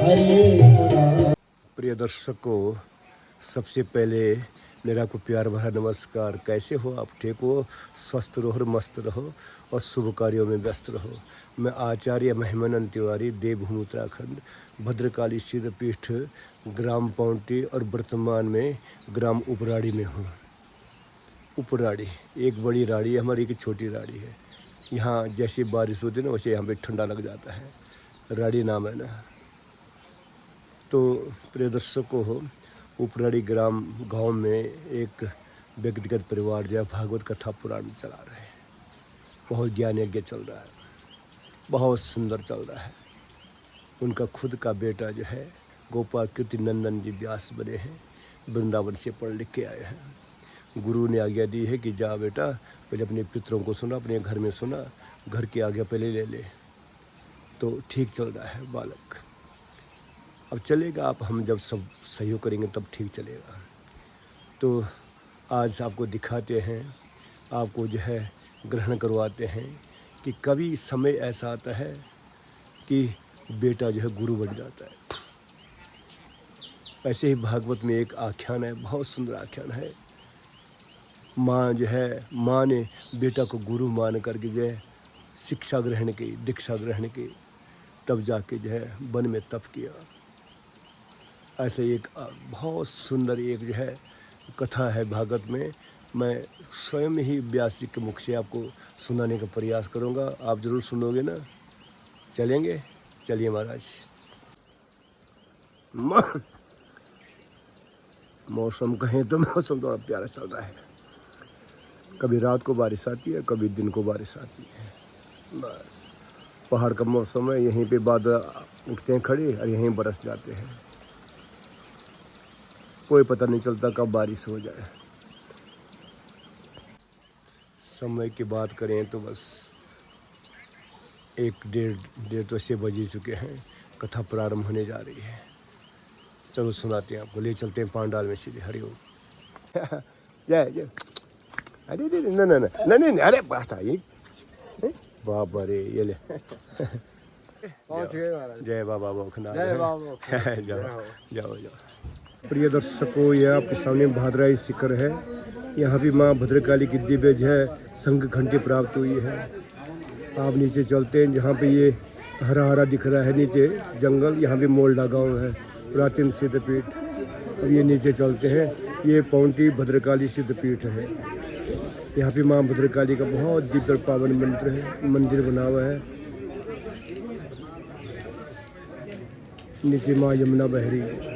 प्रिय दर्शकों, सबसे पहले मेरा को प्यार भरा नमस्कार। कैसे हो आप? ठीक हो? स्वस्थ रहो और मस्त रहो और शुभ कार्यों में व्यस्त रहो। मैं आचार्य महिमानंद तिवारी, देवभूमि उत्तराखंड, भद्रकाली सिद्धपीठ, ग्राम पौंटी और वर्तमान में ग्राम उपराड़ी में हूँ। उपराड़ी एक बड़ी राड़ी है हमारी, एक छोटी राड़ी है। यहाँ जैसी बारिश होती है ना, वैसे यहाँ पे ठंडा लग जाता है। राड़ी नाम है ना। तो प्रिय दर्शकों हो, उपराड़ी ग्राम गांव में एक व्यक्तिगत परिवार जो है भागवत कथा पुराण चला रहे हैं। बहुत ज्ञान यज्ञ चल रहा है, बहुत सुंदर चल रहा है। उनका खुद का बेटा जो है गोपाल कीर्ति नंदन जी व्यास बने हैं, वृंदावन से पढ़ लिख के आए हैं। गुरु ने आज्ञा दी है कि जा बेटा, पहले अपने पितरों को सुना, अपने घर में सुना, घर की आज्ञा पहले ले ले। तो ठीक चल रहा है बालक। अब चलेगा, आप हम जब सब सहयोग करेंगे तब ठीक चलेगा। तो आज आपको दिखाते हैं, आपको जो है ग्रहण करवाते हैं कि कभी समय ऐसा आता है कि बेटा जो है गुरु बन जाता है। ऐसे ही भागवत में एक आख्यान है, बहुत सुंदर आख्यान है। माँ जो है, माँ ने बेटा को गुरु मान करके जो है शिक्षा ग्रहण की, दीक्षा ग्रहण की, तब जाके जो है वन में तप किया। ऐसे एक बहुत सुंदर एक जो है कथा है भागवत में। मैं स्वयं ही व्यास जी के मुख से आपको सुनाने का प्रयास करूंगा। आप ज़रूर सुनोगे ना? चलेंगे? चलिए महाराज। मौसम कहें तो मौसम थोड़ा प्यारा चल रहा है। कभी रात को बारिश आती है, कभी दिन को बारिश आती है। बस पहाड़ का मौसम है, यहीं पे बादल उठते हैं खड़े और यहीं बरस जाते हैं। कोई पता नहीं चलता कब बारिश हो जाए। समय की बात करें तो बस 1-1.5 तो से बज ही चुके हैं। कथा प्रारंभ होने जा रही है। चलो सुनाते हैं आपको, ले चलते हैं पांडाल में सीधे। हरिओम। जय जय। अरे नहीं, अरे बात आई बाबा रे, ये ले। जय बाबा भोखनाथ, जय बाबा, जाओ। प्रिय दर्शकों, यह आपके सामने भादराई शिखर है। यहाँ भी माँ भद्रकाली की दिव्य जो है संघ घंटी प्राप्त हुई है। आप नीचे चलते हैं, जहाँ पे ये हरा हरा दिख रहा है नीचे जंगल, यहाँ भी मोल्डा गांव है, प्राचीन सिद्धपीठ। और ये नीचे चलते हैं, ये पौंटी भद्रकाली सिद्धपीठ है। यहाँ पे माँ भद्रकाली का बहुत दिव्य पावन मंदिर बना हुआ है। नीचे माँ यमुना बहरी।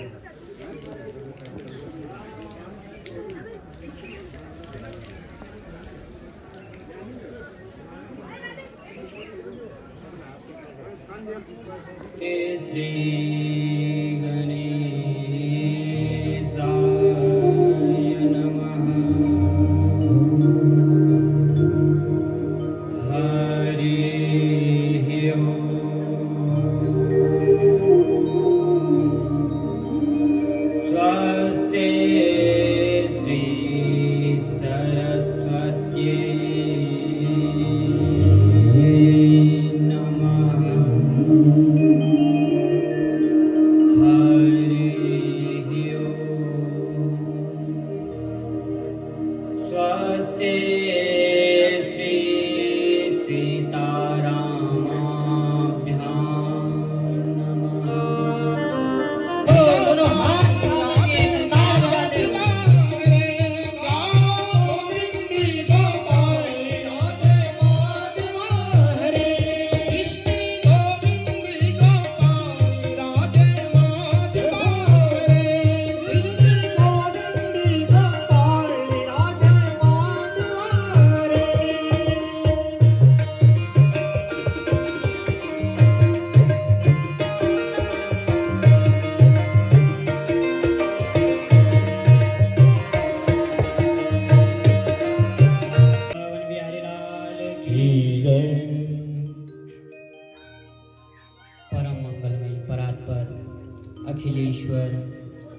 अखिलेश्वर,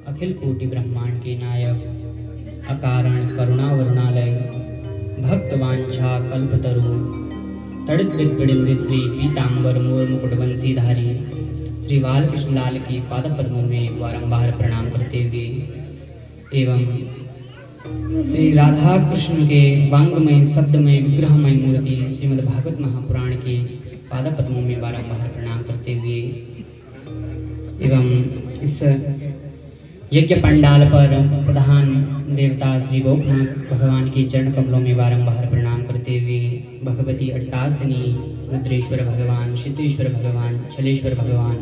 अखिल कोटि ब्रह्मांड के नायक, अकारण करुणा वरुणालय, भक्त वांछा कल्पतरु, तड़ित बिड़िंद श्री पीतांबर मोर मुकुट बंसीधारी, श्री बालकृष्ण लाल की पाद पद्मों में बारंबार प्रणाम करते हुए एवं श्री राधा कृष्ण के वांगमय शब्दमय विग्रहमय मूर्ति श्रीमद् भागवत महापुराण के पाद पद्मों में बारंबार प्रणाम करते हुए एवं इस यज्ञ पंडाल पर प्रधान देवता श्री गोपनाथ भगवान के चरण कमलों में बारंबार प्रणाम करते हुए भगवती अट्टासिनी रुद्रेश्वर भगवान, सिद्धेश्वर भगवान, छलेश्वर भगवान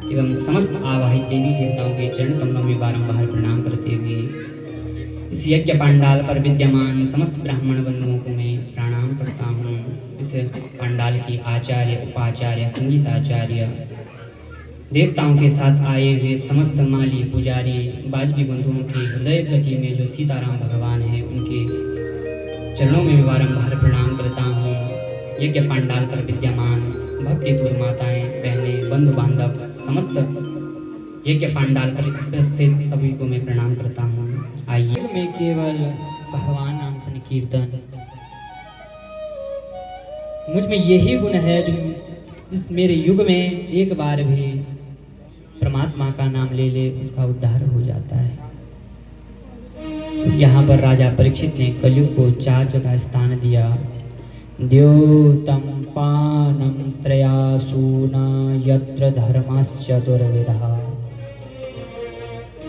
एवं समस्त आवाहित देवी देवताओं के चरण कमलों में बारंबार प्रणाम करते हुए इस यज्ञ पंडाल पर विद्यमान समस्त ब्राह्मण बंधुओं को मैं प्रणाम करता हूँ। इस पंडाल की आचार्य, उपाचार्य, संगीताचार्य, देवताओं के साथ आए हुए समस्त माली, पुजारी, बाजवी बंधुओं के हृदय गति में जो सीताराम भगवान हैं उनके चरणों में मैं बारंबार प्रणाम करता हूँ। यज्ञ पंडाल पर विद्यमान भक्ति दूर माताएं, बहनें, बंधु बांधव समस्त यज्ञ पंडाल पर उपस्थित सभी को मैं प्रणाम करता हूँ। आइए मैं केवल भगवान नाम संकीर्तन, मुझ में यही गुण है जो इस मेरे युग में एक बार भी परमात्मा का नाम ले ले उसका उद्धार हो जाता है। तो यहाँ पर राजा परीक्षित ने कलयुग को 4 जगह स्थान दिया। द्योतम पानम स्त्रयासूना यत्र धर्मश्चतुर्विधा।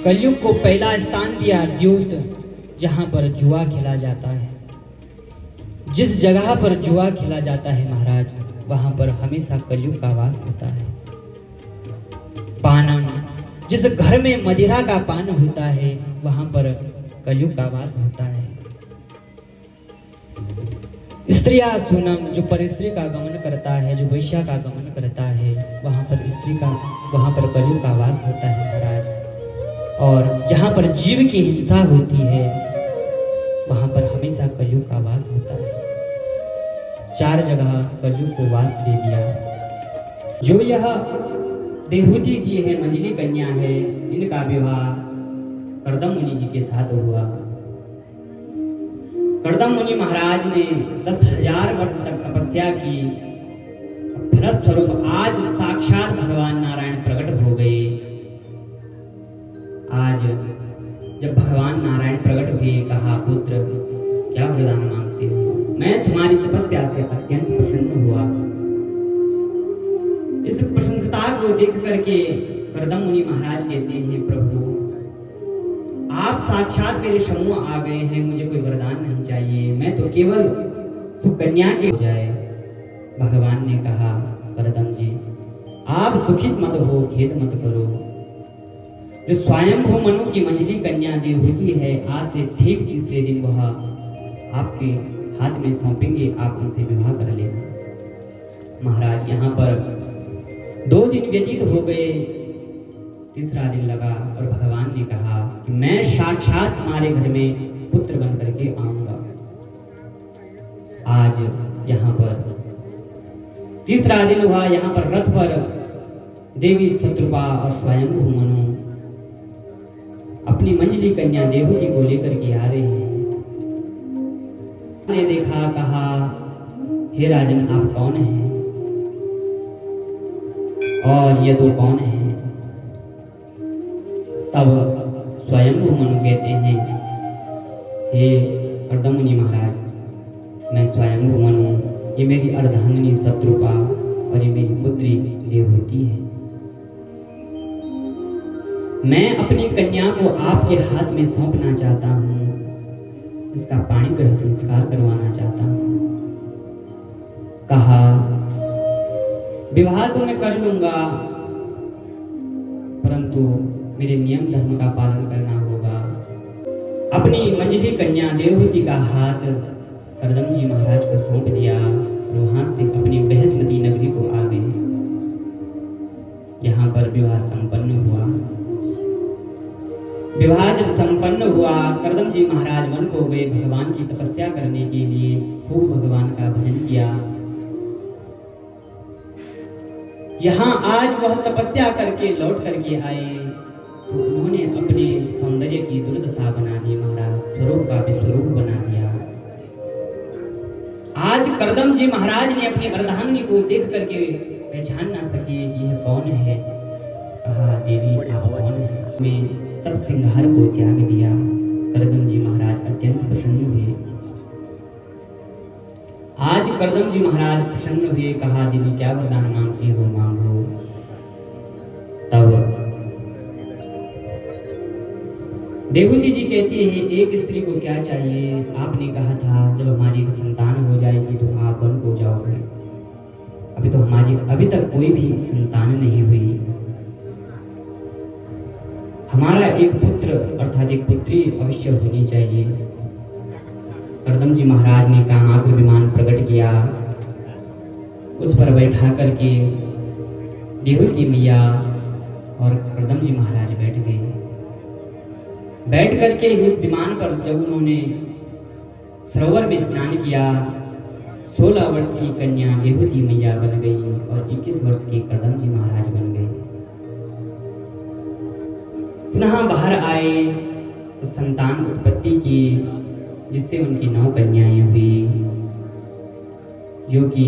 कलयुग को पहला स्थान दिया द्योत, जहाँ पर जुआ खेला जाता है। जिस जगह पर जुआ खेला जाता है महाराज, वहां पर हमेशा कलयुग का वास होता है। पानम, जिस घर में मदिरा का पान होता है वहां पर कलयुग का वास होता है। स्त्रिया सुनम, जो परस्त्री का गमन करता है, जो वैश्या का गमन करता है, वहां पर कलयुग का वास होता है महाराज। और जहां पर जीव की हिंसा होती है वहां पर हमेशा कलयुग का वास होता है। 4 जगह कलयुग को वास दे दिया। जो यह देहूती जी है, मंजली कन्या है, इनका विवाह कर्दम मुनि जी के साथ हुआ। कर्दम मुनि महाराज ने 10,000 वर्ष तक तपस्या की। फलस्वरूप आज साक्षात भगवान नारायण प्रकट हो गए। आज जब भगवान नारायण प्रकट हुए, कहा पुत्र क्या वरदान मांगते हो? मैं तुम्हारी तपस्या से अत्यंत प्रसन्न हुआ। इस प्रशंसता को देख करके कर्दम मुनि महाराज कहते हैं, प्रभु आप साक्षात मेरे सम्मुख आ गए हैं, मुझे कोई वरदान नहीं चाहिए, मैं तो केवल सुकन्या के हो जाए। भगवान ने कहा, कर्दम जी आप दुखित मत हो, खेद मत करो। जो स्वयंभू मनु की मंजली कन्या देवहूति है, आज से ठीक 3रे दिन वह आपके हाथ में सौंपेंगे, आप उनसे विवाह कर लेना। महाराज यहाँ पर 2 दिन व्यतीत हो गए, 3रा दिन लगा और भगवान ने कहा कि मैं साक्षात तुम्हारे घर में पुत्र बन करके आऊंगा। आज यहाँ पर 3रा दिन हुआ। यहाँ पर रथ पर देवी शत्रुपा और स्वयंभू मनु अपनी मंजली कन्या देवहूति को लेकर के आ रहे हैं। ने देखा, कहा हे राजन आप कौन हैं और ये 2 कौन हैं? तब स्वयंभू मनु कहते हैं, हे कर्दम मुनि महाराज, मैं स्वयंभू मनु, ये मेरी अर्धांगिनी शत्रुपा और ये मेरी पुत्री देवहूति है। मैं अपनी कन्या को आपके हाथ में सौंपना चाहता हूँ, इसका पाणी ग्रह संस्कार करवाना चाहता हूँ। कहा विवाह तो मैं कर लूंगा, परंतु मेरे नियम धर्म का पालन करना होगा। अपनी मंजली कन्या देवहूति का हाथ कर्दम जी महाराज को सौंप दिया और वहां से अपनी बृहस्पति नगरी को आ गए। यहाँ पर विवाह संपन्न हुआ। विवाह जब संपन्न हुआ, कर्दम जी महाराज वन को गए भगवान की तपस्या करने के लिए। खूब भगवान का भजन किया। यहाँ आज वह तपस्या करके लौट करके आए तो उन्होंने अपने सौंदर्य की दुर्दशा बना दी महाराज, स्वरूप का विस्वरूप बना दिया। आज कर्दम जी महाराज ने अपनी अर्धांगिनी को देख करके पहचान ना सके कि यह कौन है। सब श्रृंगार को त्याग दिया। करदम जी महाराज अत्यंत प्रसन्न हुए। आज करदम जी महाराज प्रसन्न हुए, कहा दीदी क्या वरदान मांगती हो मांगो। तब देवहूति जी कहती है एक स्त्री को क्या चाहिए, आपने कहा था जब हमारी संतान हो जाएगी तो आप वन को जाओगे। अभी तक कोई भी संतान नहीं हुई। हमारा एक पुत्र अर्थात एक पुत्री अवश्य होनी चाहिए। करदम जी महाराज ने कामाकुल विमान प्रकट किया, उस पर बैठा करके देवहूति मैया और करदम जी महाराज बैठ गए। बैठ करके उस विमान पर जब उन्होंने सरोवर में स्नान किया, 16 वर्ष की कन्या देवहूति मैया बन गई और 21 वर्ष के करदम जी महाराज बन गए। पुनः बाहर आए तो संतान उत्पत्ति की, जिससे उनकी 9 कन्याएं हुई, जो कि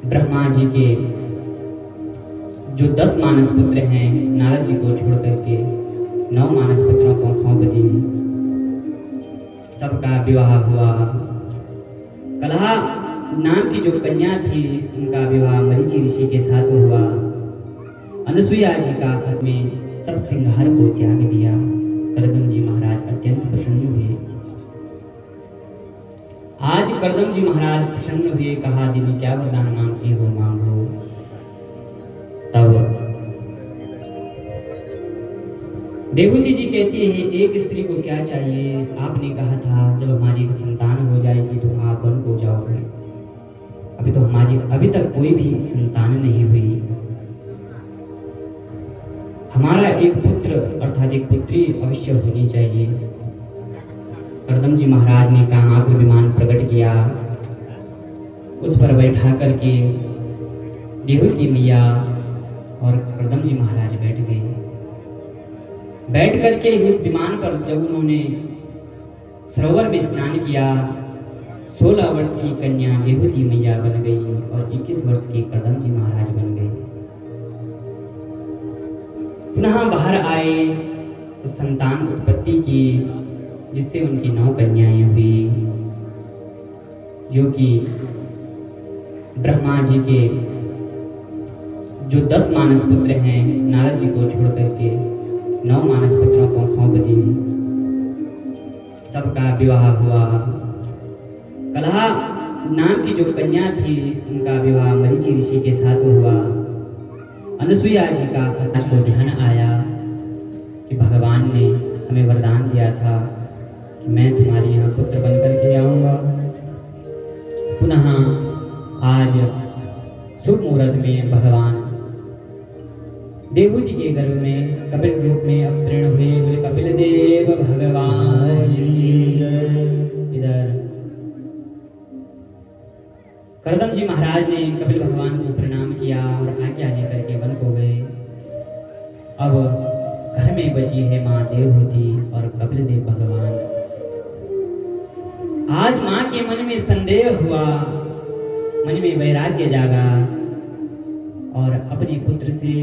ब्रह्मा जी के जो 10 मानस पुत्र हैं, नारद जी को छोड़ करके 9 मानस पुत्रों को सौंप दी। सबका विवाह हुआ। कलहा नाम की जो कन्या थी उनका विवाह मरीचि ऋषि के साथ हुआ। अनुसुईया जी का घर में सब श्रृंगार को त्याग दिया। करदम जी महाराज अत्यंत प्रसन्न हुए। आज करदम जी महाराज प्रसन्न हुए, कहा दीदी क्या वरदान मांगती हो मांगो। तब देवहूति जी कहती है एक स्त्री को क्या चाहिए, आपने कहा था जब हमारी संतान हो जाएगी तो आप वन को जाओगे। अभी तक कोई भी संतान नहीं हुई। हमारा एक पुत्र अर्थात एक पुत्री अवश्य होनी चाहिए। करदम जी महाराज ने कामाकुल विमान प्रकट किया, उस पर बैठा करके देवहूति मैया और करदम जी महाराज बैठ गए। बैठ करके उस विमान पर जब उन्होंने सरोवर में स्नान किया, 16 वर्ष की कन्या देवहूति मैया बन गई और 21 वर्ष के करदम जी महाराज बन गए। पुनः बाहर आए तो संतान उत्पत्ति की, जिससे उनकी 9 कन्याएं हुई, जो कि ब्रह्मा जी के जो 10 मानस पुत्र हैं, नारद जी को छोड़ करके 9 मानस पुत्रों को सौंप दी। सबका विवाह हुआ। कलहा नाम की जो कन्या थी उनका विवाह मरीचि ऋषि के साथ हुआ। अनुसुईया जी का आज को ध्यान आया कि भगवान ने हमें वरदान दिया था कि मैं तुम्हारे यहाँ पुत्र बन करके आऊँगा। पुनः आज शुभ मुहूर्त में भगवान देवहूति के गर्भ में कपिल रूप में अवतरण हुए। बोले कपिल देव भगवान। इधर करदम जी महाराज ने कपिल भगवान को प्रणाम किया और आज्ञा लेकर के वन को गए। अब घर में बची है माँ देवहूति और कपिल देव भगवान। आज माँ के मन में संदेह हुआ, मन में वैराग्य जागा और अपने पुत्र से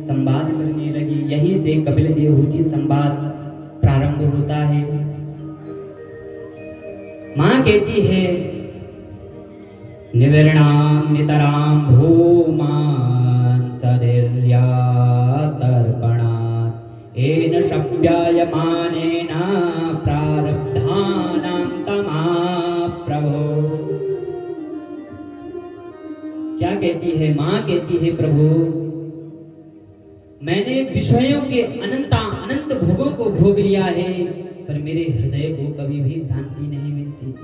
संवाद करने लगी। यहीं से कपिल देवहूति संवाद प्रारंभ होता है। माँ कहती है निवर्णाम नितराम भूमान सधैर्या तर्पणात् एन शव्यायमानेन प्रारब्धानां तमा प्रभो। क्या कहती है माँ? कहती है प्रभु मैंने विषयों के अनंत भोगों को भोग लिया है, पर मेरे हृदय को कभी भी शांति नहीं मिलती।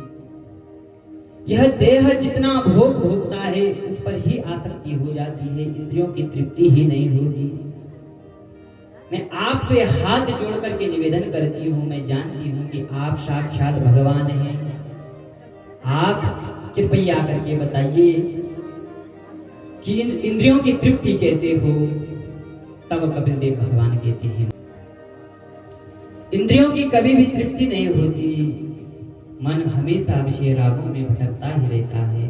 यह देह जितना भोग भोगता है उस पर ही आसक्ति हो जाती है, इंद्रियों की तृप्ति ही नहीं होती। मैं आपसे हाथ जोड़ करके निवेदन करती हूँ, मैं जानती हूँ कि आप साक्षात भगवान हैं। आप कृपया करके बताइए कि इंद्रियों की तृप्ति कैसे हो। तब कपिल देव भगवान कहते हैं इंद्रियों की कभी भी तृप्ति नहीं होती, मन हमेशा विषय रागों में भटकता ही रहता है।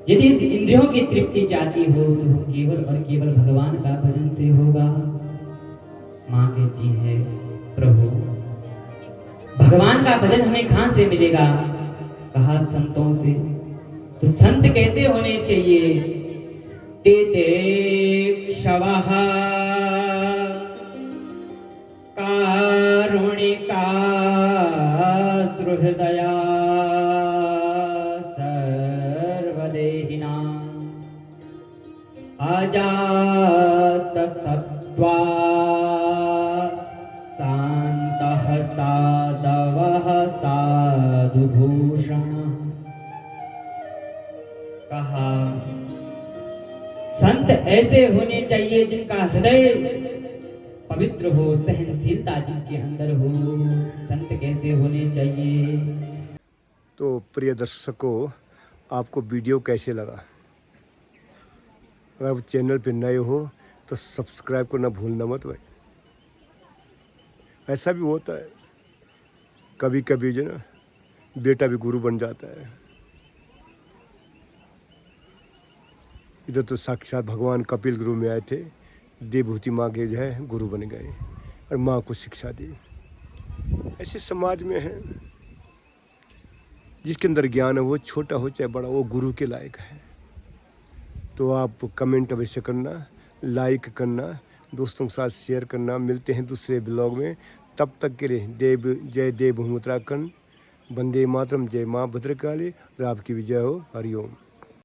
यदि इस इंद्रियों की तृप्ति चाहती हो तो केवल और केवल भगवान का भजन से होगा। माँ कहती है, प्रभु भगवान का भजन हमें कहाँ से मिलेगा? कहा संतों से। तो संत कैसे होने चाहिए? ते क्षवः कारुणिका सुहृदया सर्वदेहिनां अजात सत्त्वा शान्तः साधवः साधुभूषण। कहा संत ऐसे होने चाहिए जिनका हृदय पवित्र हो, सहनशीलता जिनके अंदर हो। संत कैसे होने चाहिए? तो प्रिय दर्शकों, आपको वीडियो कैसे लगा? अगर आप चैनल पे नए हो तो सब्सक्राइब करना भूलना मत भाई। ऐसा भी होता है कभी कभी जो ना, बेटा भी गुरु बन जाता है। इधर तो साक्षात भगवान कपिल गुरु में आए थे, देवभूति माँ के जो है गुरु बन गए और माँ को शिक्षा दी। ऐसे समाज में है, जिसके अंदर ज्ञान है वो छोटा हो चाहे बड़ा, वो गुरु के लायक है। तो आप कमेंट अवश्य करना, लाइक करना, दोस्तों के साथ शेयर करना। मिलते हैं दूसरे ब्लॉग में, तब तक के लिए जय देव भूमि उत्तराखंड, वंदे मातरम, जय माँ भद्रकाली और आपकी विजय हो। हरिओम।